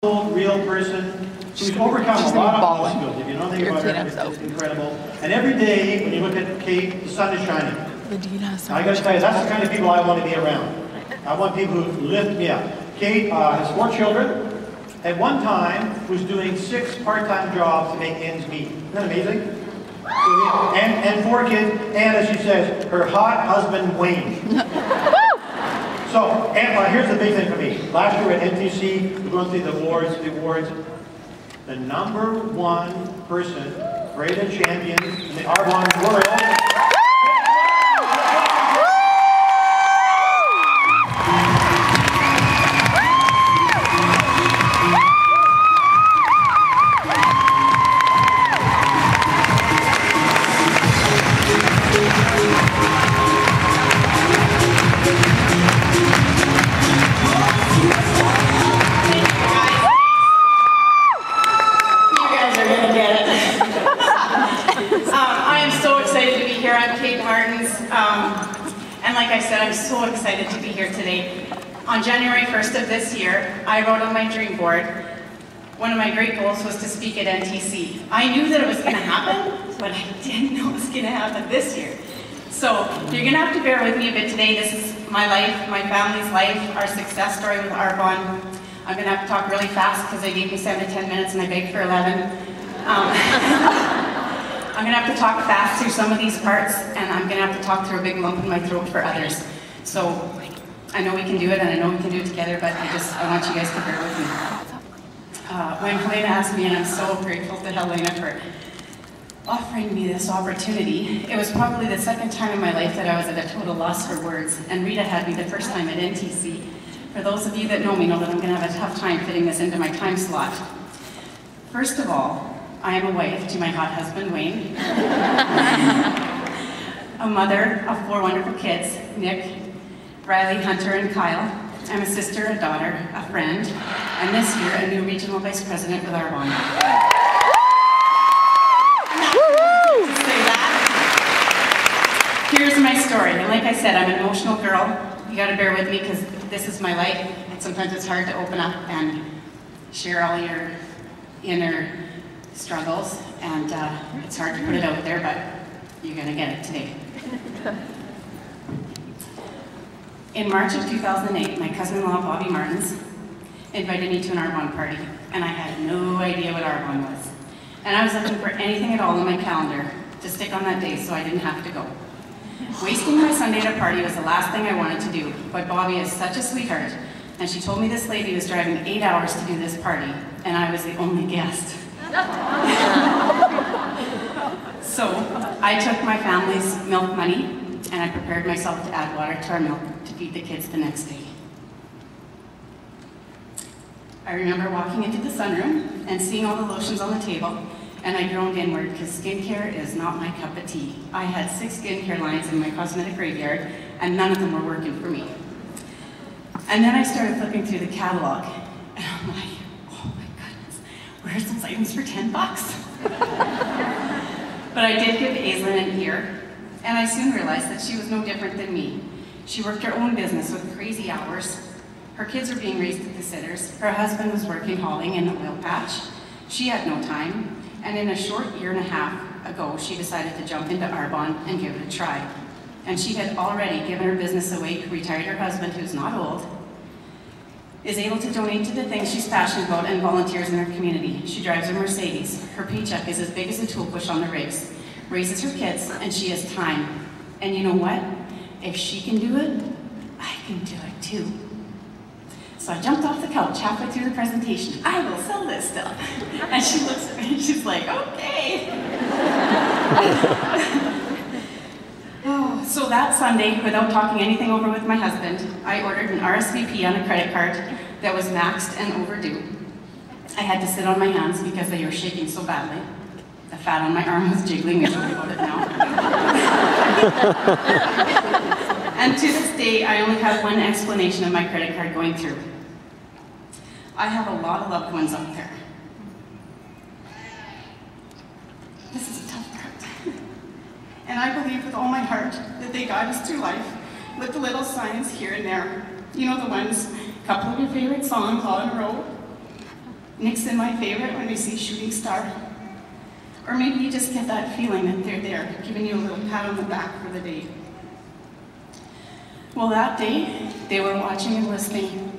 real person who's overcome a lot of obstacles. If you know anything about her, it's incredible. And every day, when you look at Kate, the sun is shining. I got to tell you, that's the kind of people I want to be around. I want people who lift me up. Kate has 4 children. At one time, was doing 6 part-time jobs to make ends meet. Isn't that amazing? And 4 kids, and as she says, her hot husband Wayne. So, and here's the big thing for me. Last year at NTC, we're going through the awards. The #1 person rated champion in the ARBONNE world. And like I said, I'm so excited to be here today. On January 1st of this year, I wrote on my dream board, one of my great goals was to speak at NTC. I knew that it was going to happen, but I didn't know it was going to happen this year. So you're going to have to bear with me a bit today. This is my life, my family's life, our success story with ARBONNE. I'm going to have to talk really fast because they gave me 7 to 10 minutes and I begged for 11. I'm going to have to talk fast through some of these parts, and I'm going to have to talk through a big lump in my throat for others. So I know we can do it, and I know we can do it together, but I want you guys to bear with me. When Helena asked me, and I'm so grateful to Helena for offering me this opportunity, it was probably the 2nd time in my life that I was at a total loss for words, and Rita had me the 1st time at NTC. For those of you that know me know that I'm going to have a tough time fitting this into my time slot. First of all, I am a wife to my hot husband, Wayne. A mother of 4 wonderful kids, Nick, Riley, Hunter, and Kyle. I'm a sister, a daughter, a friend, and this year, a new regional vice president with ARBONNE. Here's my story, and like I said, I'm an emotional girl. You gotta bear with me because this is my life, and sometimes it's hard to open up and share all your inner struggles, and it's hard to put it out there, but you're going to get it today. In March of 2008, my cousin-in-law, Bobby Martens, invited me to an ARBONNE party, and I had no idea what ARBONNE was. And I was looking for anything at all in my calendar to stick on that day so I didn't have to go. Wasting my Sunday at a party was the last thing I wanted to do, but Bobby is such a sweetheart, and she told me this lady was driving 8 hours to do this party, and I was the only guest. So I took my family's milk money and I prepared myself to add water to our milk to feed the kids the next day. I remember walking into the sunroom and seeing all the lotions on the table, and I groaned inward because skincare is not my cup of tea. I had 6 skincare lines in my cosmetic graveyard and none of them were working for me. And then I started flipping through the catalog and I'm like, where's those items for 10 bucks? But I did give Aislinn an ear, and I soon realized that she was no different than me. She worked her own business with crazy hours. Her kids were being raised at the sitters. Her husband was working hauling in the oil patch. She had no time, and in a short 1.5 years ago, she decided to jump into ARBONNE and give it a try. And she had already given her business away, retired her husband, who's not old, is able to donate to the things she's passionate about and volunteers in her community. She drives a Mercedes. Her paycheck is as big as a tool push on the rigs. Raises her kids, and she has time. And you know what? If she can do it, I can do it too. So I jumped off the couch halfway through the presentation. I will sell this stuff. And she looks at me and she's like, okay. So that Sunday, without talking anything over with my husband, I ordered an RSVP on a credit card that was maxed and overdue. I had to sit on my hands because they were shaking so badly. The fat on my arm was jiggling, we joke about it now. And to this day, I only have one explanation of my credit card going through. I have a lot of loved ones out there. This is a tough part. And I believe with all my heart that they guide us through life with the little signs here and there. You know the ones, a couple of your favorite songs all in a row. Nick's in my favorite when they say shooting star. Or maybe you just get that feeling that they're there, giving you a little pat on the back for the day. Well, that day, they were watching and listening,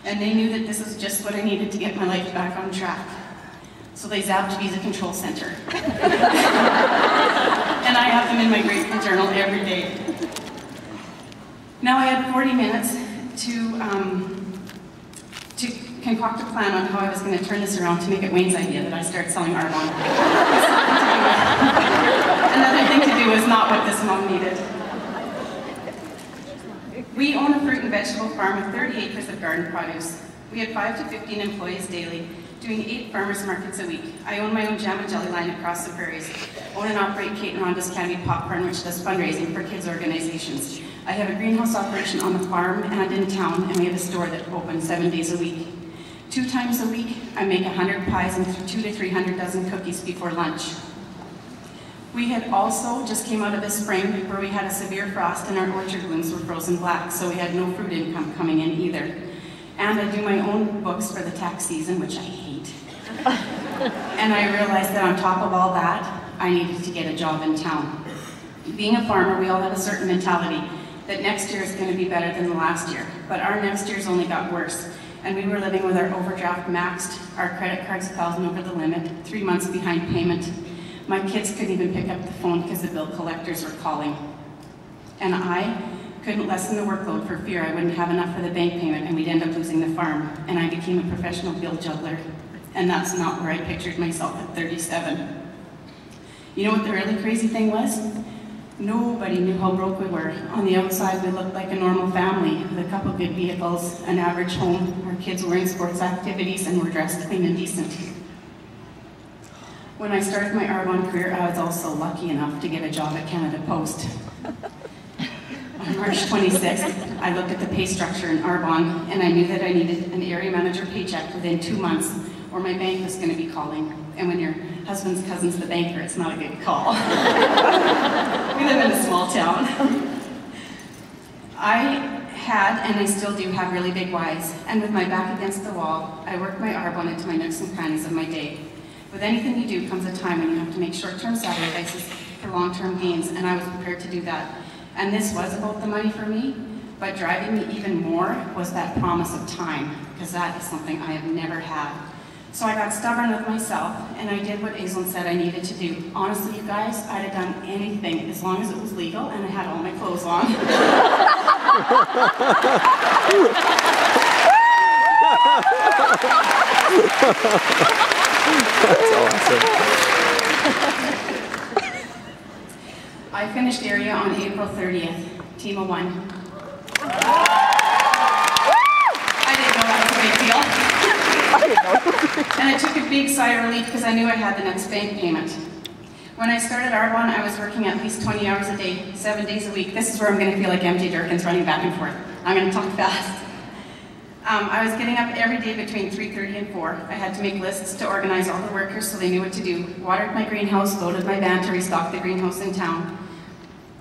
and they knew that this was just what I needed to get my life back on track. So they zapped Visa Control Center. And I have them in my grateful journal every day. Now I had 40 minutes to concoct a plan on how I was going to turn this around to make it Wayne's idea that I start selling Arbonne. Another thing to do is not what this mom needed. We own a fruit and vegetable farm with 30 acres of garden produce. We had 5 to 15 employees daily, doing 8 farmers markets a week. I own my own jam and jelly line across the prairies. Own and operate Kate and Rhonda's Candy Popcorn, which does fundraising for kids' organizations. I have a greenhouse operation on the farm and in town, and we have a store that opens 7 days a week. 2 times a week, I make 100 pies and 200 to 300 dozen cookies before lunch. We had also just came out of the spring where we had a severe frost and our orchard blooms were frozen black, so we had no fruit income coming in either. And I do my own books for the tax season, which I hate. And I realized that on top of all that, I needed to get a job in town. Being a farmer, we all have a certain mentality that next year is going to be better than the last year, but our next year's only got worse. And we were living with our overdraft maxed, our credit cards 1,000 over the limit, 3 months behind payment. My kids couldn't even pick up the phone because the bill collectors were calling. And I couldn't lessen the workload for fear I wouldn't have enough for the bank payment and we'd end up losing the farm. And I became a professional bill juggler. And that's not where I pictured myself at 37. You know what the really crazy thing was? Nobody knew how broke we were. On the outside, we looked like a normal family with a couple good vehicles, an average home. Our kids were in sports activities and were dressed clean and decent. When I started my Arbonne career, I was also lucky enough to get a job at Canada Post. On March 26th, I looked at the pay structure in Arbonne, and I knew that I needed an area manager paycheck within 2 months, or my bank was going to be calling. And when your husband's cousin's the banker, it's not a good call. We live in a small town. I had, and I still do, have really big whys, and with my back against the wall, I worked my Arbonne into my nooks and crannies of my day. With anything you do comes a time when you have to make short-term sacrifices for long-term gains, and I was prepared to do that. And this was about the money for me, but driving me even more was that promise of time, because that is something I have never had. So I got stubborn with myself, and I did what Aislinn said I needed to do. Honestly, you guys, I'd have done anything as long as it was legal and I had all my clothes on. That's awesome. I finished area on April 30th, team of 1. I didn't know that was a big deal. And I took a big sigh of relief because I knew I had the next bank payment. When I started Arbonne, I was working at least 20 hours a day, 7 days a week. This is where I'm going to feel like MJ Durkin's running back and forth. I'm going to talk fast. I was getting up every day between 3:30 and 4. I had to make lists to organize all the workers so they knew what to do. Watered my greenhouse, loaded my van to restock the greenhouse in town.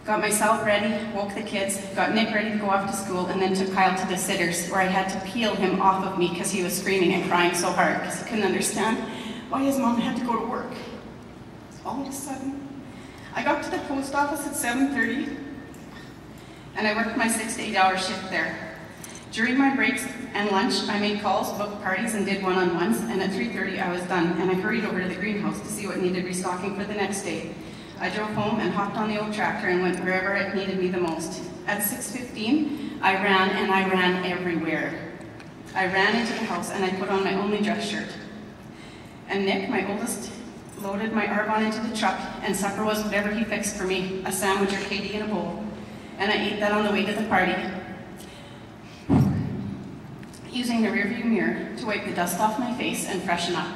Got myself ready, woke the kids, got Nick ready to go off to school, and then took Kyle to the sitters, where I had to peel him off of me because he was screaming and crying so hard because he couldn't understand why his mom had to go to work. All of a sudden, I got to the post office at 7:30, and I worked my 6 to 8 hour shift there. During my breaks and lunch, I made calls, booked parties, and did one-on-ones, and at 3:30 I was done, and I hurried over to the greenhouse to see what needed restocking for the next day. I drove home and hopped on the old tractor and went wherever it needed me the most. At 6:15, I ran, and I ran everywhere. I ran into the house, and I put on my only dress shirt. And Nick, my oldest, loaded my Arbonne into the truck, and supper was whatever he fixed for me, a sandwich or KD in a bowl. And I ate that on the way to the party, using the rearview mirror to wipe the dust off my face and freshen up.